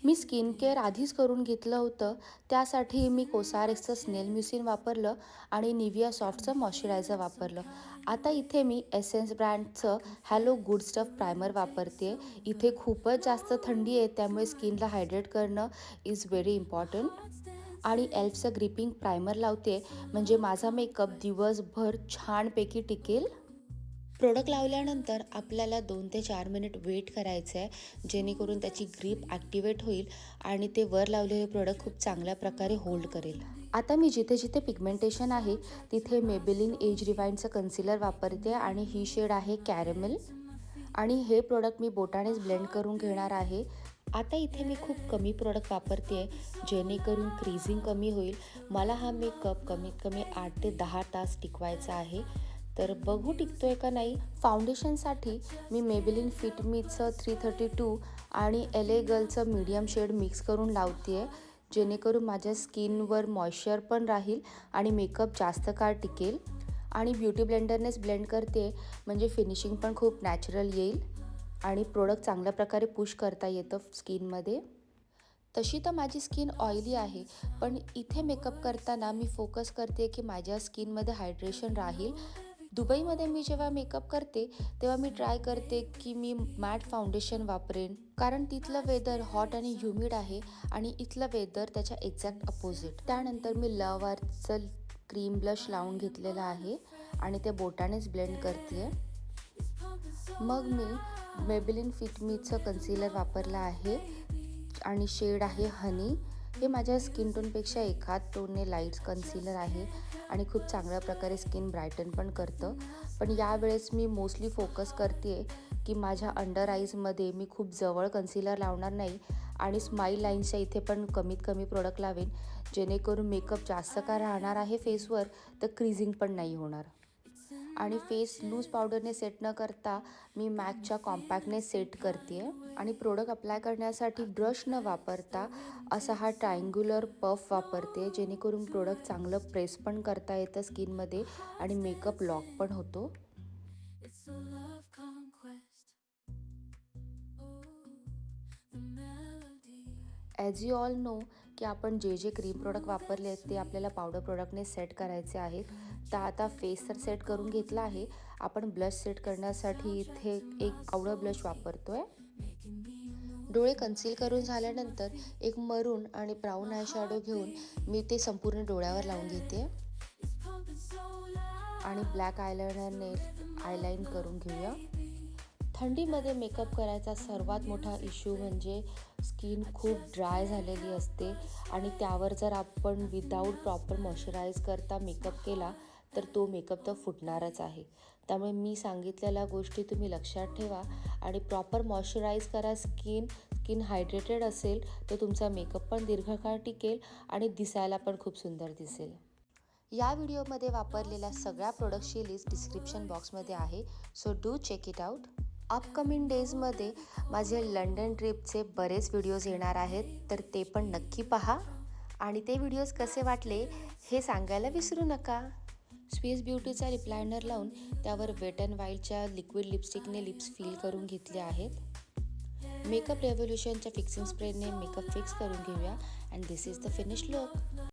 मी skin care आधीच करून घेतलं होतं. त्यासाठी मी कोसारेक्सचं स्नेल म्युसिन वापरलं आणि निव्हिया सॉफ्टचं मॉइश्चरायझर वापरलं. आता इथे मी एसेन्स ब्रँडचं हॅलो गुड स्टफ प्रायमर वापरते. इथे खूपच जास्त थंडी आहे, त्यामुळे स्किनला हायड्रेट करणं इज व्हेरी इम्पॉर्टंट. आणि एल्फचं ग्रिपिंग प्रायमर लावते, म्हणजे माझा मेकअप दिवसभर छानपैकी टिकेल. प्रोडक्ट लावल्यानंतर आपल्याला 2 ते 4 मिनिट वेट करायचं आहे, जेणेकरून त्याची ग्रीप ॲक्टिवेट होईल आणि ते वर लावलेले प्रोडक्ट खूप चांगल्या प्रकारे होल्ड करेल. आता मी जिथे जिथे पिगमेंटेशन आहे तिथे मेबेलिन एज रिवाइंडचं कन्सिलर वापरते आणि ही शेड आहे कॅरेमेल. आणि हे प्रोडक्ट मी बोटानेच ब्लेंड करून घेणार आहे. आता इथे मी खूप कमी प्रोडक्ट वापरते, जेणेकरून क्रीजिंग कमी होईल. मला हा मेकअप कमीत कमी 8 ते 10 तास टिकवायचा आहे, तर बघू टिकतोय का नाही. फाउंडेशनसाठी मी मेबेलिन फिट मीचं 332 आणि LA गर्लचं मीडियम शेड मिक्स करून लावते आहे, जेणेकरून माझ्या स्किनवर मॉइश्चर पण राहील आणि मेकअप जास्त काळ टिकेल. आणि ब्युटी ब्लेंडरनेच ब्लेंड करते, म्हणजे फिनिशिंग पण खूप नॅचरल येईल आणि प्रोडक्ट चांगल्या प्रकारे पुश करता येतं स्किनमध्ये. तशी तर माझी स्किन ऑइली आहे, पण इथे मेकअप करताना मी फोकस करते की माझ्या स्किनमध्ये हायड्रेशन राहील. दुबईमध्ये मी जेव्हा मेकअप करते तेव्हा मी ट्राय करते की मी मॅट फाउंडेशन वापरेन, कारण तिथलं वेदर हॉट आणि ह्युमिड आहे आणि इथलं वेदर त्याच्या एक्झॅक्ट अपोजिट. त्यानंतर मी लव्ह आर्थचं क्रीम ब्लश लावून घेतलेलं आहे आणि ते बोटानेच ब्लेंड करते. मग मी मेबेलिन फिट मीचं कन्सिलर वापरलं आहे आणि शेड आहे हनी. हे माझ्या स्किन टोनपेक्षा एखाद टोनने लाईट कन्सिलर आहे आणि खूप चांगल्या प्रकारे स्किन ब्रायटन पण करतं. पण यावेळेस मी मोस्टली फोकस करते की माझ्या अंडर आईजमध्ये मी खूप जवळ कन्सिलर लावणार नाही आणि स्माईल लाईन्सच्या इथे पण कमीत कमी प्रोडक्ट लावेन, जेणेकरून मेकअप जास्त का राहणार आहे फेसवर, तर क्रीजिंग पण नाही होणार. आणि फेस लूज पावडरने सेट न करता मी मॅकच्या कॉम्पॅक्टने सेट करते आहे. आणि प्रोडक्ट अप्लाय करण्यासाठी ब्रश न वापरता असा हा ट्रायंग्युलर पफ वापरते, जेणेकरून प्रोडक्ट चांगलं प्रेस पण करता येतं स्किनमध्ये आणि मेकअप लॉक पण होतो. ॲज यू ऑल नो की आपण जे जे क्रीम प्रोडक्ट वापरले आहेत ते आपल्याला पावडर प्रोडक्टने सेट करायचे आहेत. तर आता फेस तर सेट करून घेतला आहे, आपण ब्लश सेट करण्यासाठी इथे एक पावडर ब्लश वापरतो आहे. डोळे कन्सील करून झाल्यानंतर एक मरून आणि ब्राऊन आय शॅडो घेऊन मी ते संपूर्ण डोळ्यावर लावून घेते आणि ब्लॅक आयलायनरने आयलाईन करून घेऊया. थंडीमध्ये मेकअप करायचा सर्वात मोठा इश्यू म्हणजे स्किन खूप ड्राय झालेली असते आणि त्यावर जर आपण विदाऊट प्रॉपर मॉइश्चराईज करता मेकअप केला तर तो मेकअप तर फुटणारच आहे. त्यामुळे मी सांगितलेल्या गोष्टी तुम्ही लक्षात ठेवा आणि प्रॉपर मॉइश्चराईज करा स्किन. स्किन हायड्रेटेड असेल तर तुमचा मेकअप पण दीर्घकाळ टिकेल आणि दिसायला पण खूप सुंदर दिसेल. या व्हिडिओमध्ये वापरलेल्या सगळ्या प्रोडक्ट्सची लिस्ट डिस्क्रिप्शन बॉक्समध्ये आहे, so do check it out. Upcoming डेजमध्ये माझे लंडन ट्रिपचे बरेच व्हिडिओज येणार आहेत, तर ते पण नक्की पहा आणि ते व्हिडिओज कसे वाटले हे सांगायला विसरू नका. स्विस ब्युटीचा लिप लायनर लावून त्यावर वेट अँड वाईल्डच्या लिक्विड लिपस्टिकने लिप्स फिल करून घेतले आहेत. मेकअप रेव्होल्यूशनच्या फिक्सिंग स्प्रेने मेकअप फिक्स करून घेऊया and this is the finish look.